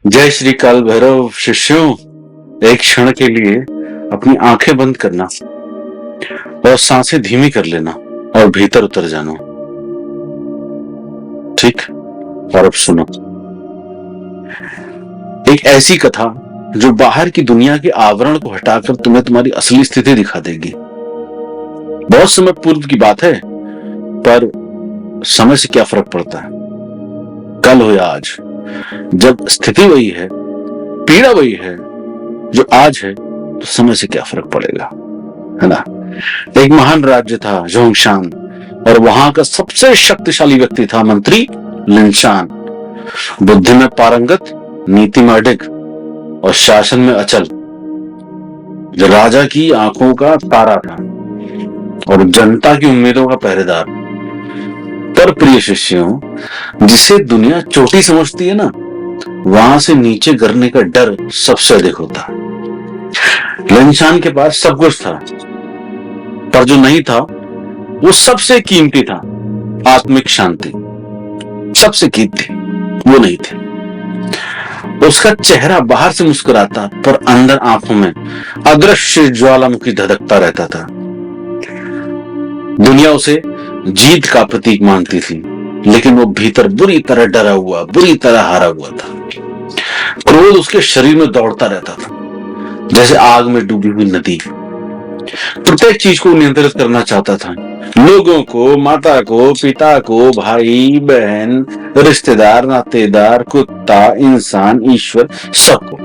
जय श्री काल भैरव। शिष्यों, एक क्षण के लिए अपनी आंखें बंद करना और सांसें धीमी कर लेना और भीतर उतर जाना। ठीक? और अब सुनो एक ऐसी कथा जो बाहर की दुनिया के आवरण को हटाकर तुम्हें तुम्हारी असली स्थिति दिखा देगी। बहुत समय पूर्व की बात है, पर समय से क्या फर्क पड़ता है? कल हो या आज, जब स्थिति वही है, पीड़ा वही है जो आज है, तो समय से क्या फर्क पड़ेगा, है ना? एक महान राज्य था जोंगशान, और वहां का सबसे शक्तिशाली व्यक्ति था मंत्री लिनशान। बुद्धि में पारंगत, नीति में अडिग और शासन में अचल। राजा की आंखों का तारा था और जनता की उम्मीदों का पहरेदार। पर प्रिय शिष्यों, जिसे दुनिया चोटी समझती है ना, वहां से नीचे गिरने का डर सबसे अधिक होता है। लिनशान के पास सब कुछ था, पर जो नहीं था वो सबसे कीमती था। आत्मिक शांति सबसे कीमती थी, वो नहीं थी। उसका चेहरा बाहर से मुस्कुराता, पर अंदर आंखों में अदृश्य ज्वालामुखी धधकता रहता था। दुनिया उसे जीत का प्रतीक मानती थी, लेकिन वो भीतर बुरी तरह डरा हुआ, बुरी तरह हारा हुआ था। क्रोध उसके शरीर में दौड़ता रहता था, जैसे आग में डूबी हुई नदी। प्रत्येक चीज को नियंत्रित करना चाहता था। लोगों को, माता को, पिता को, भाई बहन, रिश्तेदार, नातेदार, कुत्ता, इंसान, ईश्वर, सबको,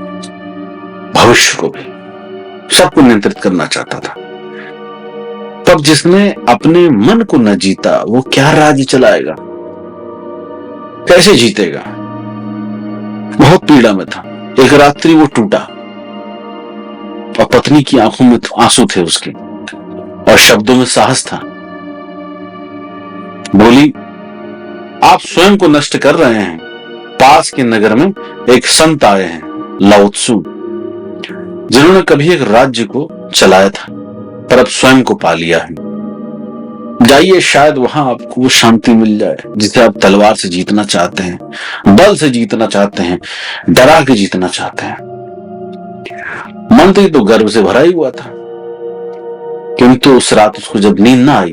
भविष्य को भी, सबको नियंत्रित करना चाहता था। तब जिसने अपने मन को न जीता, वो क्या राज्य चलाएगा? कैसे जीतेगा? बहुत पीड़ा में था। एक रात्रि वो टूटा और पत्नी की आंखों में आंसू थे उसके, और शब्दों में साहस था। बोली, आप स्वयं को नष्ट कर रहे हैं। पास के नगर में एक संत आए हैं, लाओ त्सु, जिन्होंने कभी एक राज्य को चलाया था, पर अब स्वयं को पा लिया है। जाइए, शायद वहां आपको वो शांति मिल जाए जिसे आप तलवार से जीतना चाहते हैं, बल से जीतना चाहते हैं, डरा के जीतना चाहते हैं। मंत्री तो गर्व से भरा ही हुआ था, किंतु उस रात उसको जब नींद ना आई,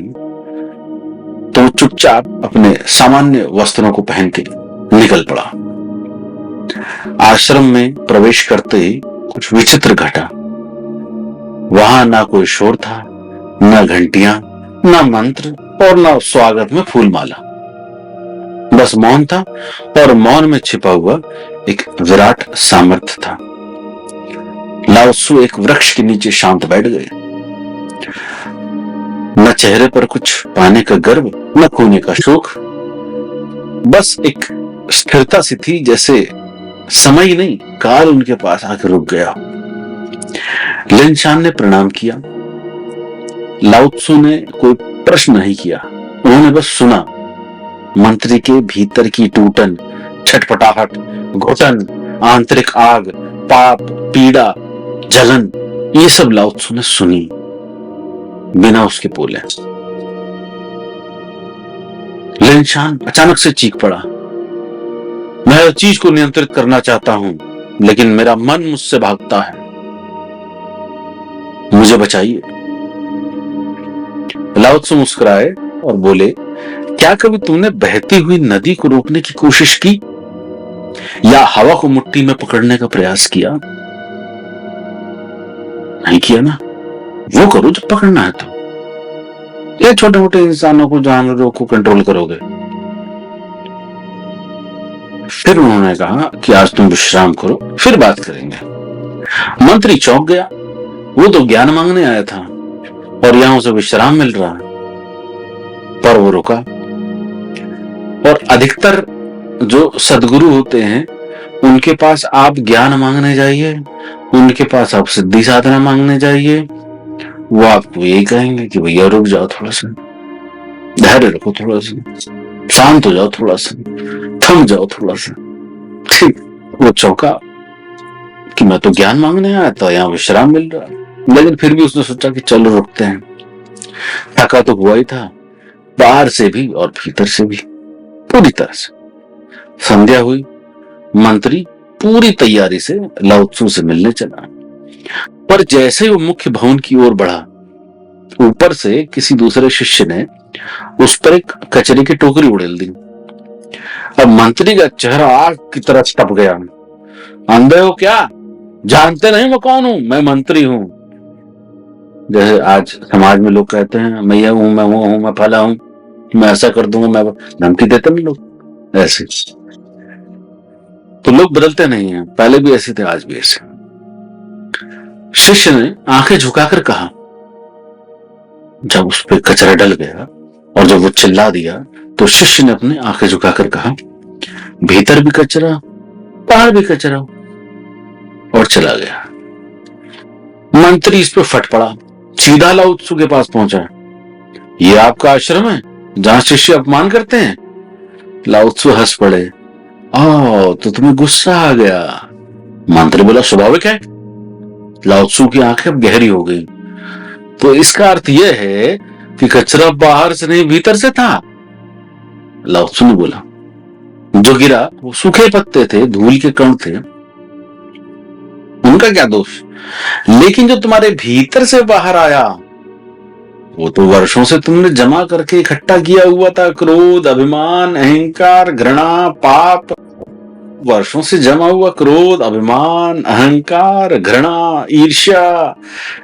तो वो चुपचाप अपने सामान्य वस्त्रों को पहन के निकल पड़ा। आश्रम में प्रवेश करते ही कुछ विचित्र घटा। वहां ना कोई शोर था, ना घंटियां, ना मंत्र और ना स्वागत में फूलमाला। बस मौन था, और मौन में छिपा हुआ एक विराट सामर्थ्य था। लाओ त्सु एक वृक्ष के नीचे शांत बैठ गए। न चेहरे पर कुछ पाने का गर्व, न खोने का शोक, बस एक स्थिरता सी थी, जैसे समय ही नहीं, काल उनके पास आकर रुक गया। लिनशान ने प्रणाम किया। लाओ त्सु ने कोई प्रश्न नहीं किया, उन्होंने बस सुना। मंत्री के भीतर की टूटन, छटपटाहट, घुटन, आंतरिक आग, पाप, पीड़ा, जलन, ये सब लाओ त्सु ने सुनी, बिना उसके बोले। लिनशान अचानक से चीख पड़ा, मैं हर चीज को नियंत्रित करना चाहता हूं, लेकिन मेरा मन मुझसे भागता है। मुझे बचाइए। लाओ त्सु मुस्कुराए और बोले, क्या कभी तुमने बहती हुई नदी को रोकने की कोशिश की, या हवा को मुट्ठी में पकड़ने का प्रयास किया? नहीं किया ना? वो करो जो पकड़ना है। तो ये छोटे मोटे इंसानों को, जानवरों को कंट्रोल करोगे? फिर उन्होंने कहा कि आज तुम विश्राम करो, फिर बात करेंगे। मंत्री चौंक गया। वो तो ज्ञान मांगने आया था, और यहां उसे विश्राम मिल रहा है। पर वो रुका। और अधिकतर जो सदगुरु होते हैं, उनके पास आप ज्ञान मांगने जाइए, उनके पास आप सिद्धि साधना मांगने जाइए, वो आपको यही कहेंगे कि भैया रुक जाओ, थोड़ा सा धैर्य रखो, थोड़ा सा शांत हो जाओ, थोड़ा सा थम जाओ, थोड़ा सा। ठीक, वो चौंका कि मैं तो ज्ञान मांगने आया था, यहाँ विश्राम मिल रहा है। लेकिन फिर भी उसने सोचा कि चलो रुकते हैं। थका तो हुआ ही था, बाहर से भी और भीतर से भी, पूरी तरह से। संध्या हुई। मंत्री पूरी तैयारी से लाओ त्सु से मिलने चला। पर जैसे ही वो मुख्य भवन की ओर बढ़ा, ऊपर से किसी दूसरे शिष्य ने उस पर एक कचरे की टोकरी उड़ेल दी। अब मंत्री का चेहरा आग की तरह तप गया। अंधे हो क्या? जानते नहीं मैं कौन हूं? मैं मंत्री हूं। जैसे आज समाज में लोग कहते हैं मैं ये हूं, मैं वो हूं, मैं फला हूं, मैं ऐसा कर दूंगा, मैं धमकी देते नहीं लोग ऐसे। तो लोग बदलते नहीं हैं, पहले भी ऐसे थे, आज भी ऐसे। शिष्य ने आंखें झुकाकर कहा। जब उस पर कचरा डल गया और जब वो चिल्ला दिया तो शिष्य ने अपने आंखें झुकाकर कहा, भीतर भी कचरा, बाहर भी कचरा, और चला गया। मंत्री इस पर फट पड़ा, सीधा लाओ त्सु के पास पहुंचा। ये आपका आश्रम है जहां शिष्य अपमान करते हैं? लाओ त्सु हंस पड़े। तो तुम्हें गुस्सा आ गया? मंत्री बोला, स्वाभाविक है। लाओ त्सु की आंखें अब गहरी हो गई। तो इसका अर्थ यह है कि कचरा बाहर से नहीं भीतर से था? लाओ त्सु ने बोला। जो गिरा वो सूखे पत्ते थे, धूल के कण थे, उनका क्या दोष? लेकिन जो तुम्हारे भीतर से बाहर आया वो तो वर्षों से तुमने जमा करके इकट्ठा किया हुआ था। क्रोध, अभिमान, अहंकार, घृणा, पाप। वर्षों से जमा हुआ क्रोध, अभिमान, अहंकार, घृणा, ईर्ष्या,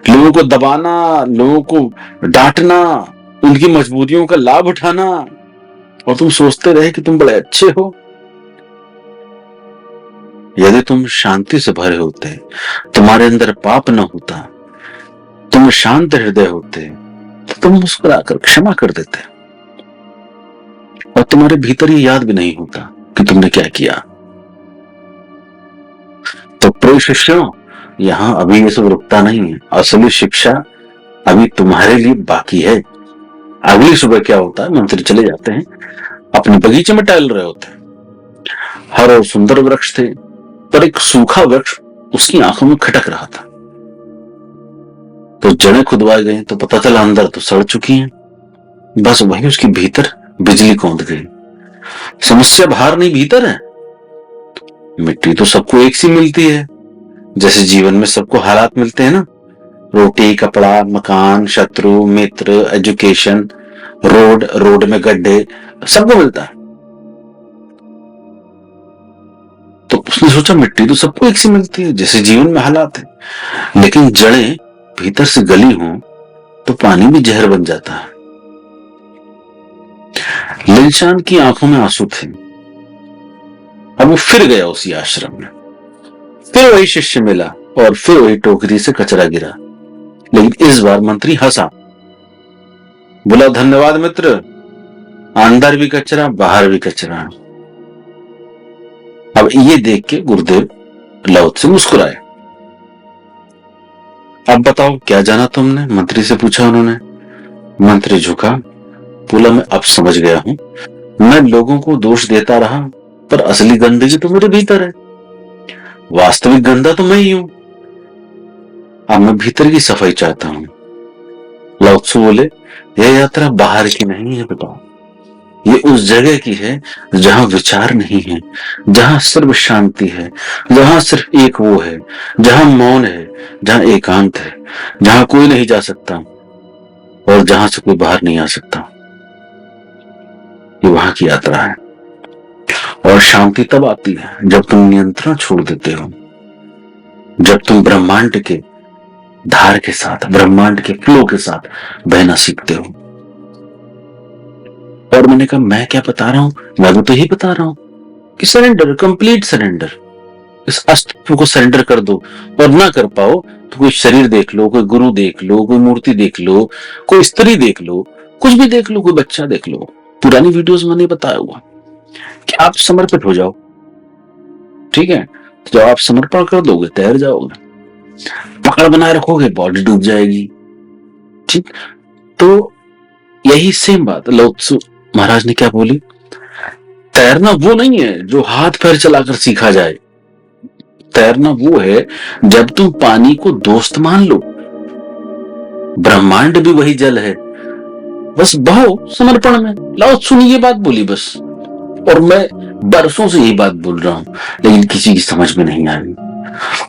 लोगों को दबाना, लोगों को डांटना, उनकी मजबूरियों का लाभ उठाना, और तुम सोचते रहे कि तुम बड़े अच्छे हो। यदि तुम शांति से भरे होते, तुम्हारे अंदर पाप न होता, तुम शांत हृदय होते, तो तुम मुस्कुराकर क्षमा कर देते और तुम्हारे भीतर ये याद भी नहीं होता कि तुमने क्या किया। तो प्रिय शिष्यों, यहां अभी ये सब रुकता नहीं है। असली शिक्षा अभी तुम्हारे लिए बाकी है। अगली सुबह क्या होता है, मंत्री चले जाते हैं, अपने बगीचे में टहल रहे होते हैं। हर और सुंदर वृक्ष थे, पर एक सूखा वृक्ष उसकी आंखों में खटक रहा था। तो जड़ें खुदवाई गई तो पता चला अंदर तो सड़ चुकी हैं। बस वही उसके भीतर बिजली कौंध गई। समस्या बाहर नहीं भीतर है। मिट्टी तो सबको एक सी मिलती है, जैसे जीवन में सबको हालात मिलते हैं ना, रोटी, कपड़ा, मकान, शत्रु, मित्र, एजुकेशन, रोड में गड्ढे, सबको मिलता है। तो उसने सोचा मिट्टी तो सबको एक सी मिलती है, जैसे जीवन में हालात है। लेकिन जड़ें भीतर से गली हों तो पानी भी जहर बन जाता है। लिलशान की आंखों में आंसू थे। अब वो फिर गया उसी आश्रम में, फिर वही शिष्य मिला और फिर वही टोकरी से कचरा गिरा। लेकिन इस बार मंत्री हंसा, बोला, धन्यवाद मित्र, अंदर भी कचरा बाहर भी कचरा। अब ये देख के गुरुदेव लाओ से मुस्कुराए। अब बताओ क्या जाना तुमने? मंत्री से पूछा उन्होंने। मंत्री झुका, बोला, मैं अब समझ गया हूं। मैं लोगों को दोष देता रहा, पर असली गंदगी तो मेरे भीतर है। वास्तविक गंदा तो मैं ही हूं। अब मैं भीतर की सफाई चाहता हूं। लाओ त्सु बोले, यह यात्रा बाहर की नहीं है बेटा, ये उस जगह की है जहां विचार नहीं है, जहां सिर्फ शांति है, जहां सिर्फ एक वो है, जहां मौन है, जहां एकांत है, जहां कोई नहीं जा सकता और जहां से कोई बाहर नहीं आ सकता। ये वहां की यात्रा है। और शांति तब आती है जब तुम नियंत्रण छोड़ देते हो, जब तुम ब्रह्मांड के धार के साथ, ब्रह्मांड के फ्लो के साथ बहना सीखते हो। और मैंने कहा, मैं क्या बता रहा हूं? मैं तो यही बता रहा हूं कि सरेंडर, कंप्लीट सरेंडर। इस अस्तित्व को सरेंडर कर दो, और ना कर पाओ तो कोई शरीर देख लो, कोई गुरु देख लो, कोई मूर्ति देख लो, कोई स्त्री देख लो, कुछ भी देख लो, कोई बच्चा देख लो। पुरानी वीडियोस में नहीं बताया हुआ कि आप समर्पित हो जाओ, ठीक है? तो जब आप समर्पण कर दोगे तैर जाओगे। पकड़ बनाए रखोगे बॉडी डूब जाएगी, ठीक? तो यही सेम बात लाओ त्सु महाराज ने क्या बोली, तैरना वो नहीं है जो हाथ पैर चलाकर सीखा जाए। तैरना वो है जब तुम पानी को दोस्त मान लो। ब्रह्मांड भी वही जल है, बस बहो समर्पण में। लाओ त्सु ने ये बात बोली बस, और मैं बरसों से यही बात बोल रहा हूं, लेकिन किसी की समझ में नहीं आ रही।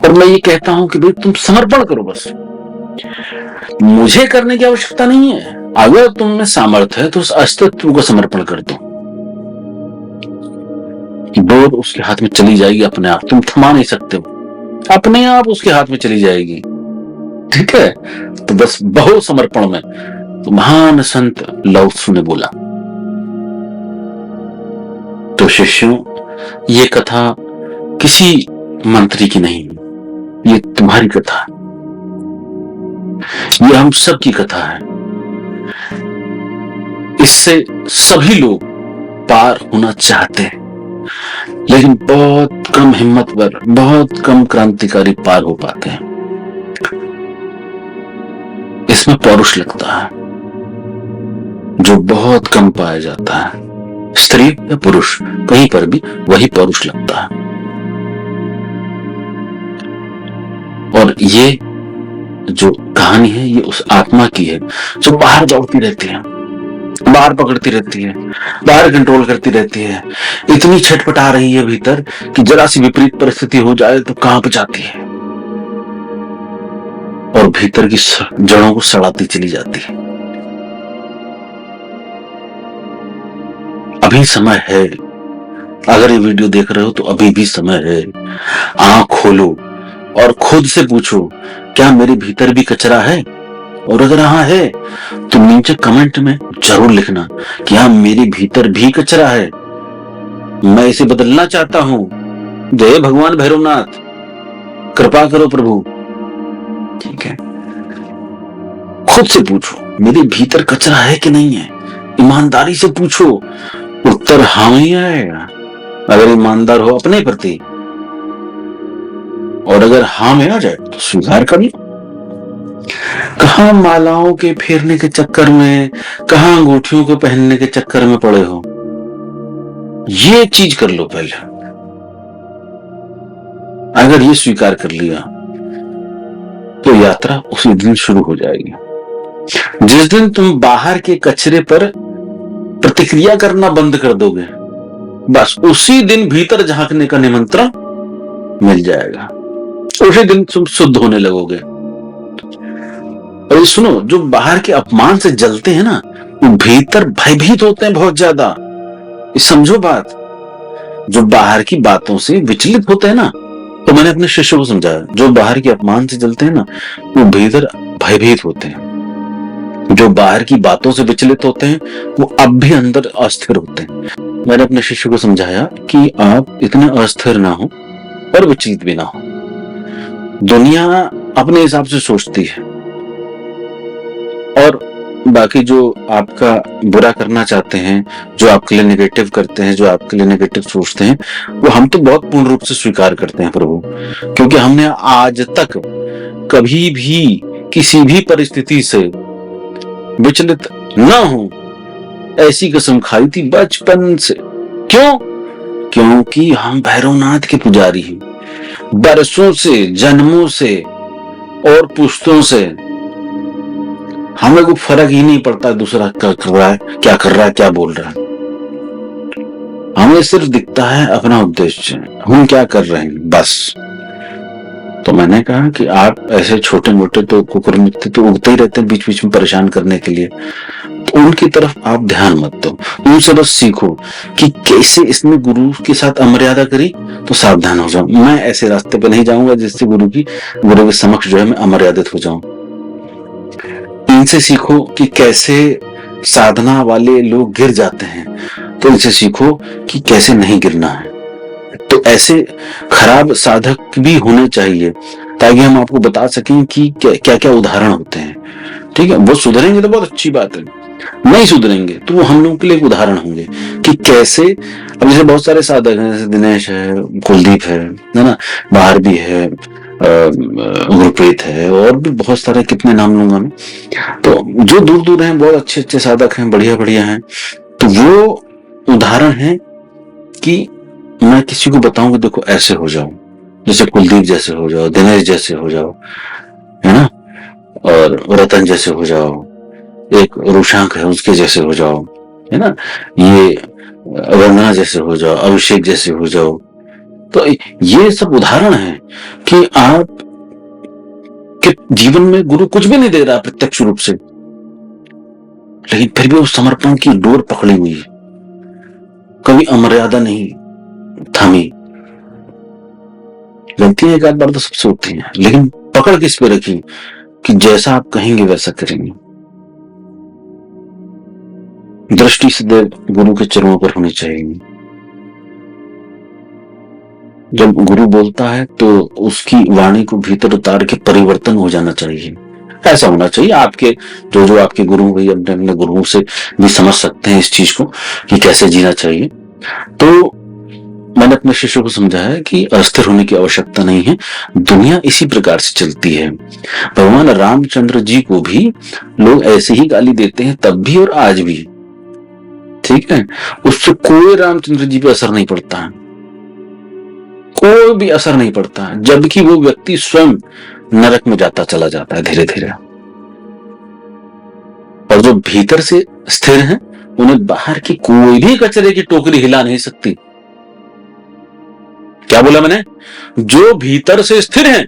और मैं ये कहता हूं कि भाई तुम समर्पण करो, बस मुझे करने की आवश्यकता नहीं है। अगर तुम में सामर्थ्य है तो उस अस्तित्व को समर्पण कर दो। डोर उसके हाथ में चली जाएगी अपने आप, तुम थमा नहीं सकते हो, अपने आप उसके हाथ में चली जाएगी। ठीक है, तो बस बहु समर्पण में तो महान संत लाओ त्सु ने बोला। तो शिष्यों, ये कथा किसी मंत्री की नहीं, ये तुम्हारी कथा है, ये हम सब की कथा है। इससे सभी लोग पार होना चाहते हैं, लेकिन बहुत कम हिम्मतवर, बहुत कम क्रांतिकारी पार हो पाते हैं। इसमें पौरुष लगता है जो बहुत कम पाया जाता है, स्त्री या पुरुष कहीं पर भी वही पौरुष लगता है। और ये जो कहानी है ये उस आत्मा की है जो बाहर दौड़ती रहती है, बाहर पकड़ती रहती है, बाहर कंट्रोल करती रहती है, इतनी छटपटा रही है भीतर कि जरा सी विपरीत परिस्थिति हो जाए तो कांप जाती है और भीतर की जड़ों को सड़ाती चली जाती है। अभी समय है, अगर ये वीडियो देख रहे हो तो अभी भी समय है। आंख खोलो और खुद से पूछो, क्या मेरे भीतर भी कचरा है? और अगर हाँ है तो नीचे कमेंट में जरूर लिखना कि हाँ मेरे भीतर भी कचरा है, मैं इसे बदलना चाहता हूं। जय भगवान भैरवनाथ, कृपा करो प्रभु। ठीक है, खुद से पूछो मेरे भीतर कचरा है कि नहीं है, ईमानदारी से पूछो, उत्तर हाँ ही आएगा अगर ईमानदार हो अपने प्रति। और अगर हाँ में आ जाए तो स्वीकार कर लो। कहां मालाओं के फेरने के चक्कर में, कहां अंगूठियों को पहनने के चक्कर में पड़े हो, ये चीज कर लो पहले। अगर ये स्वीकार कर लिया तो यात्रा उसी दिन शुरू हो जाएगी। जिस दिन तुम बाहर के कचरे पर प्रतिक्रिया करना बंद कर दोगे, बस उसी दिन भीतर झांकने का निमंत्रण मिल जाएगा, उसी दिन तुम शुद्ध होने लगोगे। और ये सुनो, जो बाहर के अपमान से जलते हैं ना, वो भीतर भयभीत होते हैं बहुत ज्यादा। ये समझो बात, जो बाहर की बातों से विचलित होते हैं ना, तो मैंने अपने शिष्यों को समझाया, जो बाहर के अपमान से जलते हैं ना, वो भीतर भयभीत होते हैं। जो बाहर की बातों से विचलित होते हैं वो अब भी अंदर अस्थिर होते हैं। मैंने अपने शिष्यों को समझाया कि आप इतने अस्थिर ना हो और विचलित भी ना हो। दुनिया अपने हिसाब से सोचती है और बाकी जो आपका बुरा करना चाहते हैं, जो आपके लिए नेगेटिव करते हैं, जो आपके लिए नेगेटिव सोचते हैं, वो हम तो बहुत पूर्ण रूप से स्वीकार करते हैं प्रभु, क्योंकि हमने आज तक कभी भी किसी भी परिस्थिति से विचलित ना हो ऐसी कसम खाई थी बचपन से। क्यों? क्योंकि हम भैरवनाथ के पुजारी हैं, बरसों से, जन्मों से और पुश्तों से। हमें कोई फर्क ही नहीं पड़ता दूसरा क्या कर रहा है, क्या कर रहा है, क्या बोल रहा है। हमें सिर्फ दिखता है अपना उद्देश्य, हम क्या कर रहे हैं, बस। तो मैंने कहा कि आप ऐसे छोटे मोटे तो कुकुरमुत्ते तो उगते ही रहते हैं बीच बीच में परेशान करने के लिए, तो उनकी तरफ आप ध्यान मत दो, उनसे बस सीखो कि कैसे इसने गुरु के साथ अमर्यादा करी तो सावधान हो जाओ। मैं ऐसे रास्ते पे नहीं जाऊंगा जिससे गुरु के समक्ष जो है मैं अमर्यादित हो जाऊं। इनसे सीखो कि कैसे साधना वाले लोग गिर जाते हैं, तो इनसे सीखो कि कैसे नहीं गिरना है। तो ऐसे खराब साधक भी होने चाहिए ताकि हम आपको बता सकें कि क्या क्या उदाहरण होते हैं। ठीक है, वो सुधरेंगे तो बहुत अच्छी बात है, नहीं सुधरेंगे तो वो हम लोगों के लिए एक उदाहरण होंगे कि कैसे। अब जैसे बहुत सारे साधक हैं, जैसे दिनेश है, कुलदीप है ना, बाहर भी है, गुरप्रीत है, और भी बहुत सारे, कितने नाम लूंगा मैं। तो जो दूर दूर हैं, बहुत अच्छे अच्छे साधक हैं, बढ़िया बढ़िया हैं, तो वो उदाहरण है कि मैं किसी को बताऊं कि देखो ऐसे हो जाओ, जैसे कुलदीप जैसे हो जाओ, दिनेश जैसे हो जाओ, है ना, और रतन जैसे हो जाओ, एक रुशांक है उसके जैसे हो जाओ, है ना, ये वंदना जैसे हो जाओ, अभिषेक जैसे हो जाओ। तो ये सब उदाहरण है कि आप के जीवन में गुरु कुछ भी नहीं दे रहा प्रत्यक्ष रूप से, लेकिन फिर भी उस समर्पण की डोर पकड़ी हुई है, कभी अमर्यादा नहीं थामी। गलतियां एक आध बार तो सबसे होती हैं, लेकिन पकड़ किस पे रखी कि जैसा आप कहेंगे वैसा करेंगे। दृष्टि सदैव गुरु के चरणों पर होनी चाहिए। जब गुरु बोलता है तो उसकी वाणी को भीतर उतार के परिवर्तन हो जाना चाहिए। ऐसा होना चाहिए। आपके जो आपके गुरु भाई अपने अपने गुरुओं से भी समझ सकते हैं इस चीज को कि कैसे जीना चाहिए। तो मैंने अपने शिष्यों को समझाया कि अस्थिर होने की आवश्यकता नहीं है, दुनिया इसी प्रकार से चलती है। भगवान रामचंद्र जी को भी लोग ऐसे ही गाली देते हैं, तब भी और आज भी, ठीक है। उससे कोई रामचंद्र जी पे असर नहीं पड़ता है, कोई भी असर नहीं पड़ता है, जबकि वो व्यक्ति स्वयं नरक में जाता चला जाता है धीरे धीरे। और जो भीतर से स्थिर हैं, उन्हें बाहर की कोई भी कचरे की टोकरी हिला नहीं सकती। क्या बोला मैंने? जो भीतर से स्थिर हैं,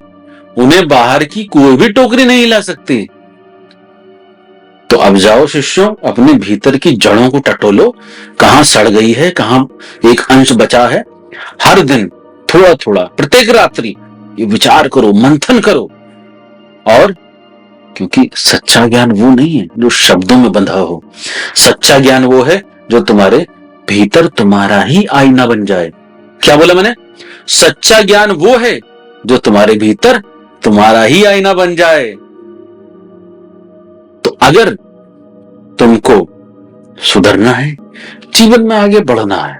उन्हें बाहर की कोई भी टोकरी नहीं हिला सकती। तो अब जाओ शिष्यों, अपने भीतर की जड़ों को टटोलो, कहां सड़ गई है, कहां एक अंश बचा है। हर दिन थोड़ा थोड़ा, प्रत्येक रात्रि ये विचार करो, मंथन करो। और क्योंकि सच्चा ज्ञान वो नहीं है जो शब्दों में बंधा हो, सच्चा ज्ञान वो है जो तुम्हारे भीतर तुम्हारा ही आईना बन जाए। क्या बोला मैंने? सच्चा ज्ञान वो है जो तुम्हारे भीतर तुम्हारा ही आईना बन जाए। तो अगर तुमको सुधरना है, जीवन में आगे बढ़ना है,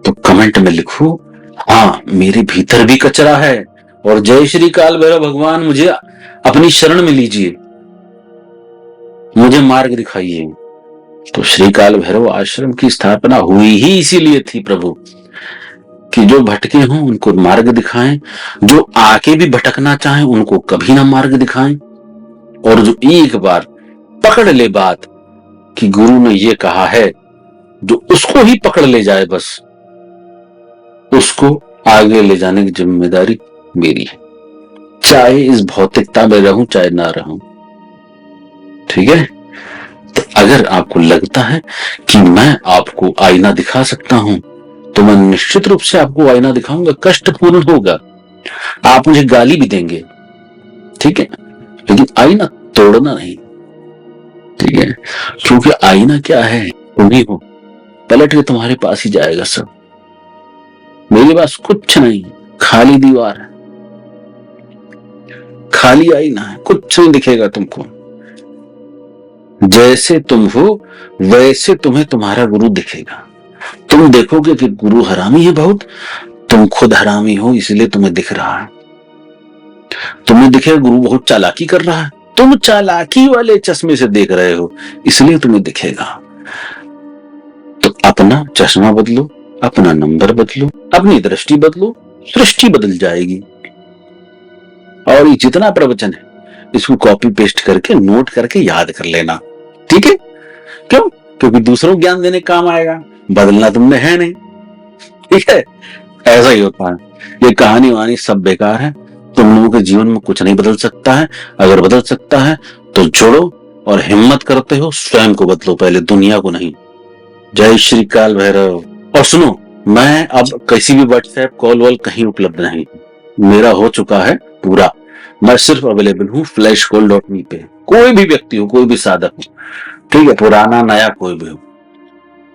तो कमेंट में लिखो, हाँ मेरे भीतर भी कचरा है और जय श्री काल भैरव भगवान मुझे अपनी शरण में लीजिए, मुझे मार्ग दिखाइए। तो श्री काल भैरव आश्रम की स्थापना हुई ही इसीलिए थी प्रभु, कि जो भटके हों उनको मार्ग दिखाएं, जो आके भी भटकना चाहें उनको कभी ना मार्ग दिखाएं, और जो एक बार पकड़ ले बात कि गुरु ने ये कहा है, जो उसको ही पकड़ ले जाए, बस उसको आगे ले जाने की जिम्मेदारी मेरी है, चाहे इस भौतिकता में रहूं चाहे ना रहूं। ठीक है? तो अगर आपको लगता है कि मैं आपको आईना दिखा सकता हूं, तो मैं निश्चित रूप से आपको आईना दिखाऊंगा। कष्टपूर्ण होगा, आप मुझे गाली भी देंगे, ठीक है, लेकिन आईना तोड़ना नहीं। ठीक है? क्योंकि आईना क्या है, तुम ही हो, पलट के तुम्हारे पास ही जाएगा सब। मेरे पास कुछ नहीं, खाली दीवार है, खाली आईना है, कुछ नहीं दिखेगा तुमको। जैसे तुम हो वैसे तुम्हें तुम्हारा गुरु दिखेगा। तुम देखोगे कि गुरु हरामी है बहुत, तुम खुद हरामी हो इसलिए तुम्हें दिख रहा है। तुम्हें दिखेगा गुरु बहुत चालाकी कर रहा है, तुम चालाकी वाले चश्मे से देख रहे हो इसलिए तुम्हें दिखेगा। तो अपना चश्मा बदलो, अपना नंबर बदलो, अपनी दृष्टि बदलो, सृष्टि बदल जाएगी। और ये जितना प्रवचन है इसको कॉपी पेस्ट करके नोट करके याद कर लेना। ठीक है? क्यों? क्योंकि दूसरों को ज्ञान देने काम आएगा, बदलना तुमने है नहीं। ठीक है? ऐसा ही होता है। ये कहानी वानी सब बेकार है, तुम लोगों के जीवन में कुछ नहीं बदल सकता है। अगर बदल सकता है तो जोड़ो, और हिम्मत करते हो स्वयं को बदलो, पहले दुनिया को नहीं। जय श्री काल भैरव। और सुनो, मैं अब किसी भी व्हाट्सएप कॉल वॉल कहीं उपलब्ध नहीं, मेरा हो चुका है पूरा। मैं सिर्फ अवेलेबल हूँ flashcall.me पे। कोई भी व्यक्ति हो, कोई भी साधक हो, ठीक है, पुराना नया कोई भी हो,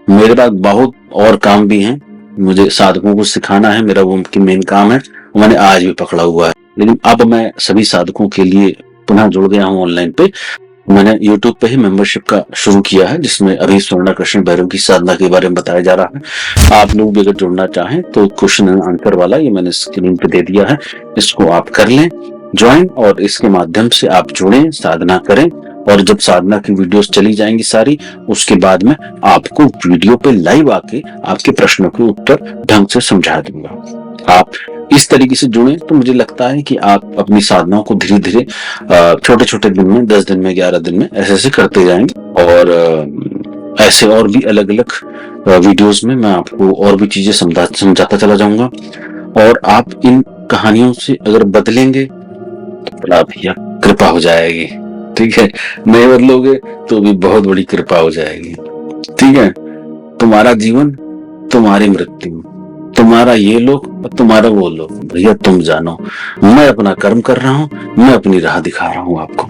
मेरे पास बहुत और काम भी हैं। मुझे साधकों को सिखाना है, मेरा वो मेन काम है, मैंने आज भी पकड़ा हुआ है। लेकिन अब मैं सभी साधकों के लिए पुनः जुड़ गया हूँ ऑनलाइन पे। मैंने YouTube पे ही मेंबरशिप का शुरू किया है, जिसमें अभी स्वर्ण कृष्ण भैरव की साधना के बारे में बताया जा रहा है। आप लोग भी अगर जुड़ना चाहें तो क्वेश्चन एंड आंसर वाला ये मैंने स्क्रीन पे दे दिया है, इसको आप कर लें ज्वाइन, और इसके माध्यम से आप जुड़ें, साधना करें। और जब साधना की वीडियोस चली जाएंगी सारी, उसके बाद में आपको वीडियो पे लाइव आके आपके प्रश्नों के उत्तर ढंग से समझा दूंगा। आप इस तरीके से जुड़े तो मुझे लगता है कि आप अपनी साधनाओं को धीरे धीरे छोटे छोटे दिन में, 10 दिन में, 11 दिन में ऐसे ऐसे करते जाएंगे। और ऐसे और भी अलग अलग वीडियोस में मैं आपको और भी चीजें समझाता चला जाऊंगा। और आप इन कहानियों से अगर बदलेंगे तो बड़ा भैया कृपा हो जाएगी। ठीक है, नहीं बदलोगे तो भी बहुत बड़ी कृपा हो जाएगी। ठीक है, तुम्हारा जीवन, तुम्हारी मृत्यु, तुम्हारा ये लोग और तुम्हारा वो लोग, भैया तुम जानो। मैं अपना कर्म कर रहा हूँ, मैं अपनी राह दिखा रहा हूँ आपको।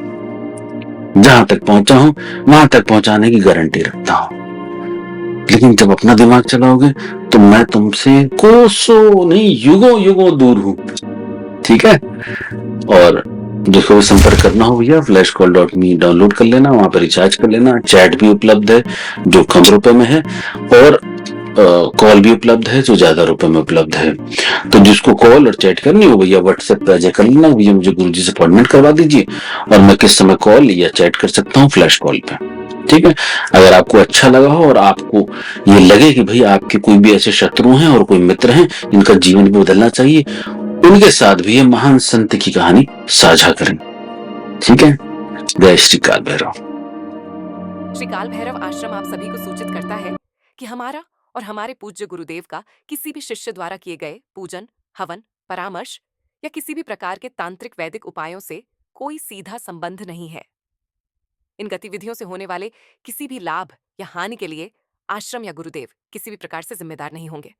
जहां तक पहुंचा हूं वहां तक पहुंचाने की गारंटी रखता हूं। लेकिन जब अपना दिमाग चलाओगे तो मैं तुमसे कोसों नहीं, युगों युगों दूर हूं। ठीक है, और जिसको भी संपर्क करना हो भैया flashcall.me डाउनलोड कर लेना, वहां पर रिचार्ज कर लेना। चैट भी उपलब्ध है जो कम रुपए में है, और कॉल भी उपलब्ध है जो ज्यादा रुपए में उपलब्ध है। तो जिसको कॉल और चैट करनी हो भैया व्हाट्सएप पे आजा कर लेना, भैया मुझे गुरुजी से अपॉइंटमेंट करवा दीजिए और मैं किस समय कॉल या चैट कर सकता हूँ फ्लैश कॉल पे। ठीक है, अगर आपको अच्छा लगा हो और आपको ये लगे कि भाई आपके कोई भी ऐसे शत्रु हैं और कोई मित्र हैं जिनका जीवन भी बदलना चाहिए, उनके साथ भी ये महान संत की कहानी साझा करें। ठीक है, जय श्री काल भैरव। श्री काल भैरव आश्रम आप सभी को सूचित करता है कि हमारा और हमारे पूज्य गुरुदेव का किसी भी शिष्य द्वारा किए गए पूजन, हवन, परामर्श या किसी भी प्रकार के तांत्रिक वैदिक उपायों से कोई सीधा संबंध नहीं है। इन गतिविधियों से होने वाले किसी भी लाभ या हानि के लिए आश्रम या गुरुदेव किसी भी प्रकार से जिम्मेदार नहीं होंगे।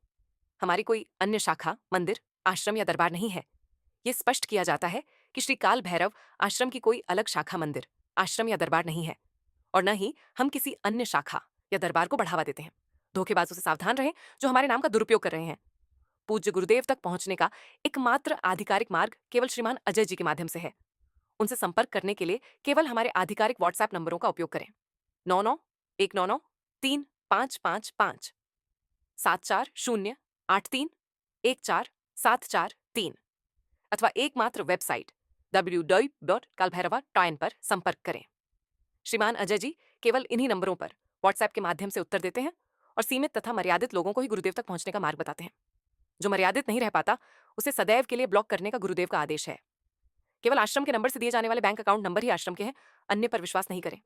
हमारी कोई अन्य शाखा, मंदिर, आश्रम या दरबार नहीं है। ये स्पष्ट किया जाता है कि श्री काल भैरव आश्रम की कोई अलग शाखा, मंदिर, आश्रम या दरबार नहीं है, और न ही हम किसी अन्य शाखा या दरबार को बढ़ावा देते हैं। धोखेबाजों से सावधान रहें जो हमारे नाम का दुरुपयोग कर रहे हैं। पूज्य गुरुदेव तक पहुंचने का एकमात्र आधिकारिक मार्ग केवल श्रीमान अजय जी के माध्यम से है। उनसे संपर्क करने के लिए केवल हमारे आधिकारिक व्हाट्सएप नंबरों का उपयोग करें। 99 199 3555, 7408314743, अथवा एकमात्र वेबसाइट www.kalbhairava.in पर संपर्क करें। श्रीमान अजय जी केवल इन्हीं नंबरों पर व्हाट्सएप के माध्यम से उत्तर देते हैं और सीमित तथा मर्यादित लोगों को ही गुरुदेव तक पहुंचने का मार्ग बताते हैं। जो मर्यादित नहीं रह पाता उसे सदैव के लिए ब्लॉक करने का गुरुदेव का आदेश है। केवल आश्रम के नंबर से दिए जाने वाले बैंक अकाउंट नंबर ही आश्रम के हैं, अन्य पर विश्वास नहीं करें।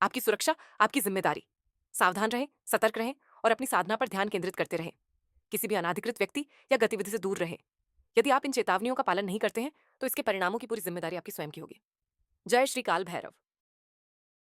आपकी सुरक्षा आपकी जिम्मेदारी। सावधान रहें, सतर्क रहें और अपनी साधना पर ध्यान केंद्रित करते रहें। किसी भी अनाधिकृत व्यक्ति या गतिविधि से दूर रहें। यदि आप इन चेतावनियों का पालन नहीं करते हैं तो इसके परिणामों की पूरी जिम्मेदारी आपकी स्वयं की होगी। जय श्री काल भैरव।